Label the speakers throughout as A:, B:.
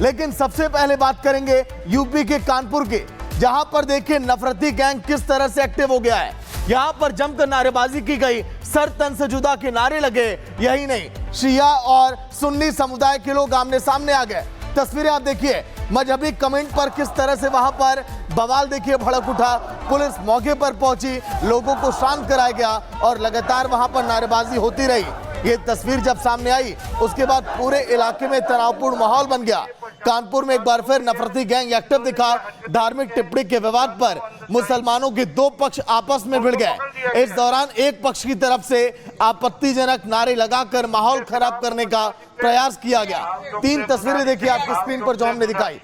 A: लेकिन सबसे पहले बात करेंगे यूपी के कानपुर के, जहां पर देखिए नफरती गैंग किस तरह से एक्टिव हो गया है। यहां पर जमकर नारेबाजी की गई, सर तन से जुदा के नारे लगे। यही नहीं, शिया और सुन्नी समुदाय के लोग आमने सामने आ गए। तस्वीरें आप देखिए, मजहबी कमेंट पर किस तरह से वहां पर बवाल देखिए भड़क उठा। पुलिस मौके पर पहुंची, लोगों को शांत कराया गया और लगातार वहां पर नारेबाजी होती रही। ये तस्वीर जब सामने आई उसके बाद पूरे इलाके में तनावपूर्ण माहौल बन गया। कानपुर में एक बार फिर नफरती गैंग एक्टिव दिखा। धार्मिक टिप्पणी के विवाद पर मुसलमानों के दो पक्ष आपस में भिड़ गए। इस दौरान एक पक्ष की तरफ से आपत्तिजनक नारे लगाकर माहौल खराब करने का प्रयास किया गया। 3 तस्वीरें देखिए आपकी स्क्रीन पर जो हमने दिखाई।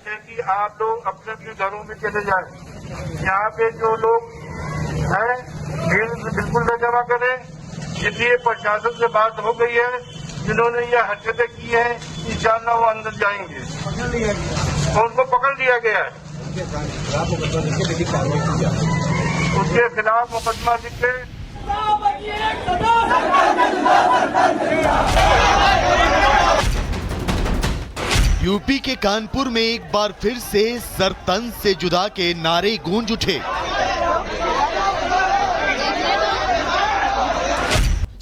B: आप लोग अपने अपने घरों में चले जाएं। यहाँ पे जो लोग हैं भीड़ बिल्कुल न जमा करें। इसलिए प्रशासन से बात हो गई है, जिन्होंने ये हरकतें की हैं इंशाअल्लाह वो अंदर जाएंगे और उनको पकड़ लिया गया है। उसके खिलाफ मुकदमा लिख के
C: यूपी के कानपुर में एक बार फिर से सर तन से जुदा के नारे गूंज उठे।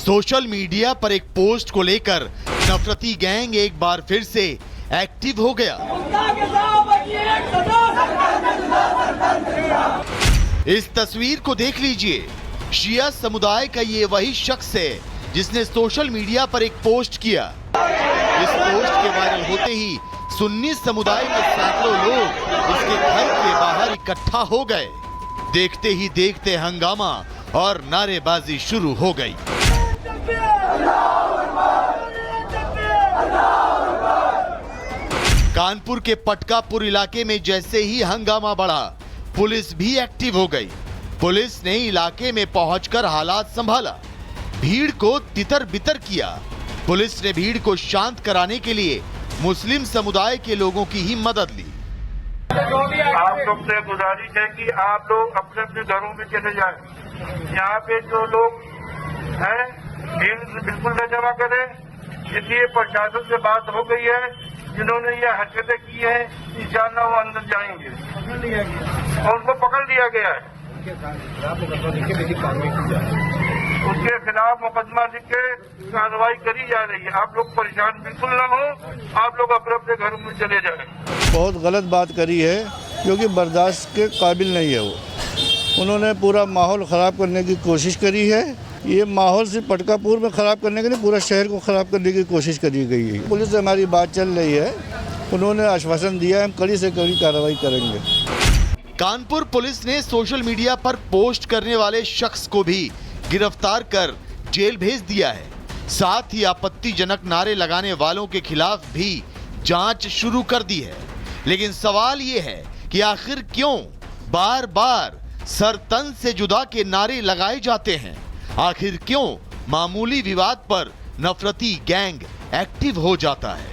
C: सोशल मीडिया पर एक पोस्ट को लेकर नफरती गैंग एक बार फिर से एक्टिव हो गया। इस तस्वीर को देख लीजिए। शिया समुदाय का ये वही शख्स है जिसने सोशल मीडिया पर एक पोस्ट किया। इस पोस्ट के वायरल होते ही सुन्नी समुदाय के सैकड़ों लोग उसके घर के बाहर इकट्ठा हो गए। देखते ही देखते हंगामा और नारेबाजी शुरू हो गई। कानपुर के पटकापुर इलाके में जैसे ही हंगामा बढ़ा, पुलिस भी एक्टिव हो गई। पुलिस ने इलाके में पहुंचकर हालात संभाला, भीड़ को तितर बितर किया। पुलिस ने भीड़ को शांत कराने के लिए मुस्लिम समुदाय के लोगों की ही मदद ली।
B: आप सबसे गुजारिश है कि आप लोग अपने अपने घरों में चले जाएं। यहाँ पे जो लोग हैं भीड़ बिल्कुल न जमा करें। इसलिए प्रशासन से बात हो गई है, जिन्होंने ये हरकतें की हैं इंशाअल्लाह वो अंदर जाएंगे और उनको पकड़ लिया गया है। उसके खिलाफ मुकदमा लिख के कार्रवाई करी जा रही है। आप लोग परेशान बिल्कुल न हो, आप लोग अपने अपने घरों में चले जाएं।
D: बहुत गलत बात करी है, क्योंकि बर्दाश्त के काबिल नहीं है वो। उन्होंने पूरा माहौल ख़राब करने की कोशिश करी है। ये माहौल सिर्फ पटकापुर में ख़राब करने के लिए पूरा शहर को ख़राब करने की कोशिश करी गई है। पुलिस से हमारी बात चल रही है, उन्होंने आश्वासन दिया है हम कड़ी से कड़ी कार्रवाई करेंगे।
C: कानपुर पुलिस ने सोशल मीडिया पर पोस्ट करने वाले शख्स को भी गिरफ्तार कर जेल भेज दिया है। साथ ही आपत्तिजनक नारे लगाने वालों के खिलाफ भी जांच शुरू कर दी है। लेकिन सवाल ये है कि आखिर क्यों बार बार सर तन से जुदा के नारे लगाए जाते हैं? आखिर क्यों मामूली विवाद पर नफरती गैंग एक्टिव हो जाता है?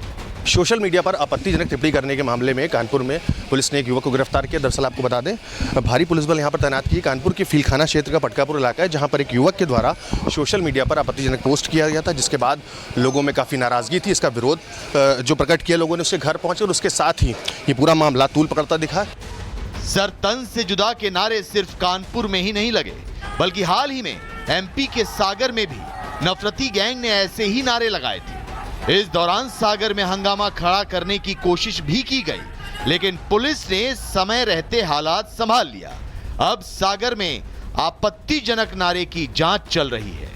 E: सोशल मीडिया पर आपत्तिजनक टिप्पणी करने के मामले में कानपुर में पुलिस ने एक युवक को गिरफ्तार किया। दरअसल आपको बता दें, भारी पुलिस बल यहां पर तैनात की। कानपुर के फीलखाना क्षेत्र का पटकापुर इलाका है, जहां पर एक युवक के द्वारा सोशल मीडिया पर आपत्तिजनक पोस्ट किया गया था, जिसके बाद लोगों में काफ़ी नाराज़गी थी। इसका विरोध जो प्रकट किया लोगों ने, उसके घर पहुँचे और उसके साथ ही ये पूरा मामला तूल पकड़ता दिखा।
C: सर तन से जुदा के नारे सिर्फ कानपुर में ही नहीं लगे, बल्कि हाल ही में एमपी के सागर में भी नफरती गैंग ने ऐसे ही नारे लगाए थे। इस दौरान सागर में हंगामा खड़ा करने की कोशिश भी की गई, लेकिन पुलिस ने समय रहते हालात संभाल लिया। अब सागर में आपत्तिजनक नारे की जांच चल रही है।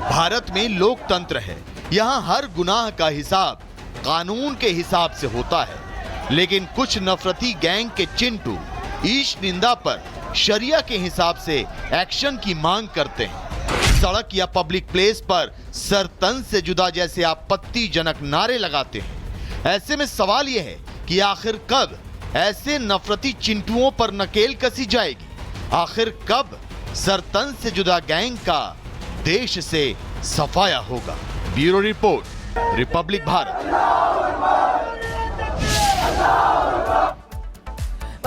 C: भारत में लोकतंत्र है, यहाँ हर गुनाह का हिसाब कानून के हिसाब से होता है। लेकिन कुछ नफरती गैंग के चिंटू ईश निंदा पर शरिया के हिसाब से एक्शन की मांग करते हैं। सड़क या पब्लिक प्लेस पर सर तन से जुदा जैसे आपत्तिजनक नारे लगाते हैं। ऐसे में सवाल यह है कि आखिर कब ऐसे नफरती चिंटुओं पर नकेल कसी जाएगी? आखिर कब सर तन से जुदा गैंग का देश से सफाया होगा? Bureau report, Republic Bharat.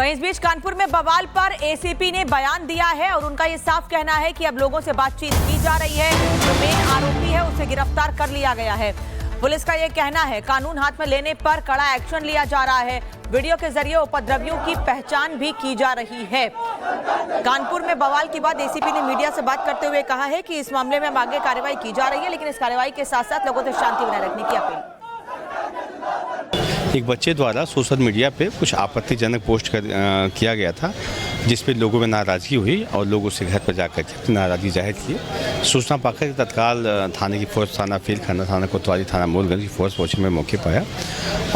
F: वहीं इस बीच कानपुर में बवाल पर एसीपी ने बयान दिया है और उनका ये साफ कहना है कि अब लोगों से बातचीत की जा रही है। जो मेन आरोपी है उसे गिरफ्तार कर लिया गया है। पुलिस का ये कहना है कानून हाथ में लेने पर कड़ा एक्शन लिया जा रहा है। वीडियो के जरिए उपद्रवियों की पहचान भी की जा रही है। कानपुर में बवाल के बाद एसीपी ने मीडिया से बात करते हुए कहा है कि इस मामले में अब आगे कार्रवाई की जा रही है, लेकिन इस कार्रवाई के साथ साथ लोगों से शांति बनाए रखने की अपील।
G: एक बच्चे द्वारा सोशल मीडिया पे कुछ आपत्तिजनक पोस्ट किया गया था, जिस पे लोगों में नाराज़गी हुई और लोग उससे घर पर जाकर के अपनी नाराज़गी जाहिर किए। सूचना पाकर तत्काल थाने की फोर्स, थाना फीलखाना, थाना कोतवाली, थाना मोलगंज की फोर्स पहुंची, में मौके पाया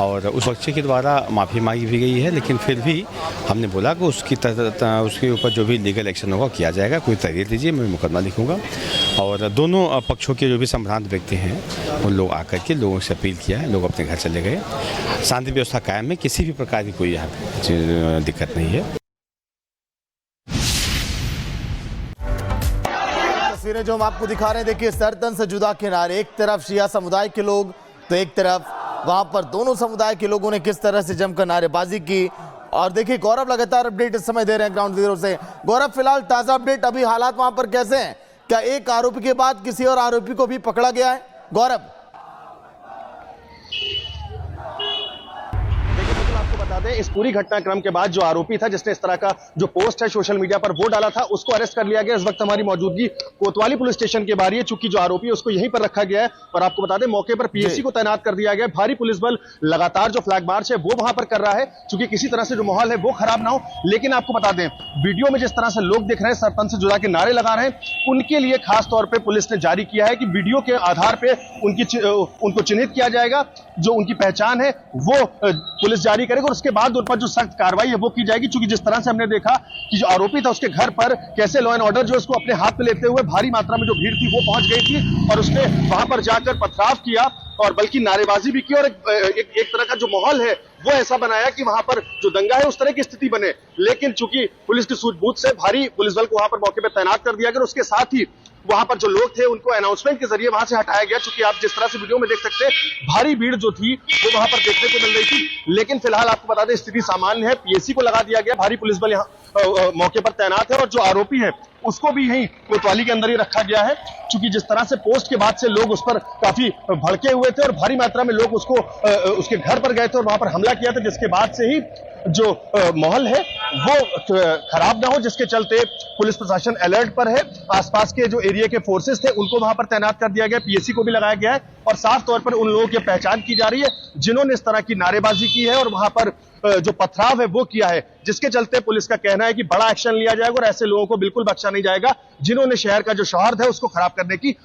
G: और उस बच्चे के द्वारा माफ़ी मांगी भी गई है, लेकिन फिर भी हमने बोला कि उसके ऊपर जो भी लीगल एक्शन होगा किया जाएगा। कोई तहरीर दीजिए, मैं मुकदमा लिखूँगा। और दोनों पक्षों के जो भी संभ्रांत व्यक्ति हैं उन लोग आकर के लोगों से अपील किया है, लोग अपने घर चले गए। शांति व्यवस्था कायम है, किसी भी प्रकार की कोई यहाँ पे दिक्कत नहीं है।
A: तस्वीरें जो हम आपको दिखा रहे हैं, देखिए सरतन से जुदा किनारे, एक तरफ शिया समुदाय के लोग तो एक तरफ वहां पर दोनों समुदाय के लोगों ने किस तरह से जमकर नारेबाजी की। और देखिए गौरव लगातार अपडेट इस समय दे रहे हैं ग्राउंड जीरो से। गौरव, फिलहाल ताजा अपडेट, अभी हालात वहां पर कैसे हैं? क्या एक आरोपी के बाद किसी और आरोपी को भी पकड़ा गया है? गौरव,
E: बता दें, इस पूरी घटनाक्रम के बाद जो आरोपी था जिसने इस तरह का जो पोस्ट है सोशल मीडिया पर वो डाला था, उसको अरेस्ट कर लिया गया। इस वक्त हमारी मौजूदगी कोतवाली पुलिस स्टेशन के बाहर है, चूंकि जो आरोपी है उसको यहीं पर रखा गया है। और आपको बता दें मौके पर पीएससी को तैनात कर दिया गया है। भारी पुलिस बल लगातार जो फ्लैग मार्च है वो वहां पर कर रहा है, चूंकि किसी तरह से जो माहौल है वो खराब ना हो। लेकिन आपको बता दें, वीडियो में जिस तरह से लोग दिख रहे हैं सरपंच से जुड़ा के नारे लगा रहे हैं, उनके लिए खास तौर पर पुलिस ने जारी किया है कि वीडियो के आधार पर उनको चिन्हित किया जाएगा। जो उनकी पहचान है वो पुलिस जारी करेगी और उसके बाद उन पर जो सख्त कार्रवाई है वो की जाएगी। क्योंकि जिस तरह से हमने देखा कि जो आरोपी था उसके घर पर कैसे लॉ एंड ऑर्डर जो उसको अपने हाथ में लेते हुए भारी मात्रा में जो भीड़ थी वो पहुंच गई थी और उसने वहां पर जाकर पथराव किया और बल्कि नारेबाजी भी की और एक तरह का जो माहौल है वो ऐसा बनाया कि वहां पर जो दंगा है उस तरह की स्थिति बने। लेकिन चूंकि पुलिस की सूझबूझ से भारी पुलिस बल को वहां पर मौके पर तैनात कर दिया गया। उसके साथ ही वहां पर जो लोग थे उनको अनाउंसमेंट के जरिए वहां से हटाया गया। चूंकि आप जिस तरह से वीडियो में देख सकते हैं भारी भीड़ जो थी वो वहां पर देखने को मिल रही थी। लेकिन फिलहाल आपको बता दें स्थिति सामान्य है, पीएससी को लगा दिया गया, भारी पुलिस बल यहाँ मौके पर तैनात है और जो आरोपी है उसको भी यहीं कोतवाली के अंदर ही रखा गया है। चूंकि जिस तरह से पोस्ट के बाद से लोग उस पर काफी भड़के हुए थे और भारी मात्रा में लोग उसके घर पर गए थे और वहां पर हमला किया था, जिसके बाद से ही जो माहौल है वो खराब ना हो, जिसके चलते पुलिस प्रशासन अलर्ट पर है। आसपास के जो एरिया के फोर्सेस थे उनको वहां पर तैनात कर दिया गया, पीएससी को भी लगाया गया है और साफ तौर पर उन लोगों की पहचान की जा रही है जिन्होंने इस तरह की नारेबाजी की है और वहां पर जो पथराव है वो किया है, जिसके चलते पुलिस का कहना है कि बड़ा एक्शन लिया जाएगा और ऐसे लोगों को बिल्कुल बख्शा नहीं जाएगा जिन्होंने शहर का जो सौहार्द है उसको खराब करने की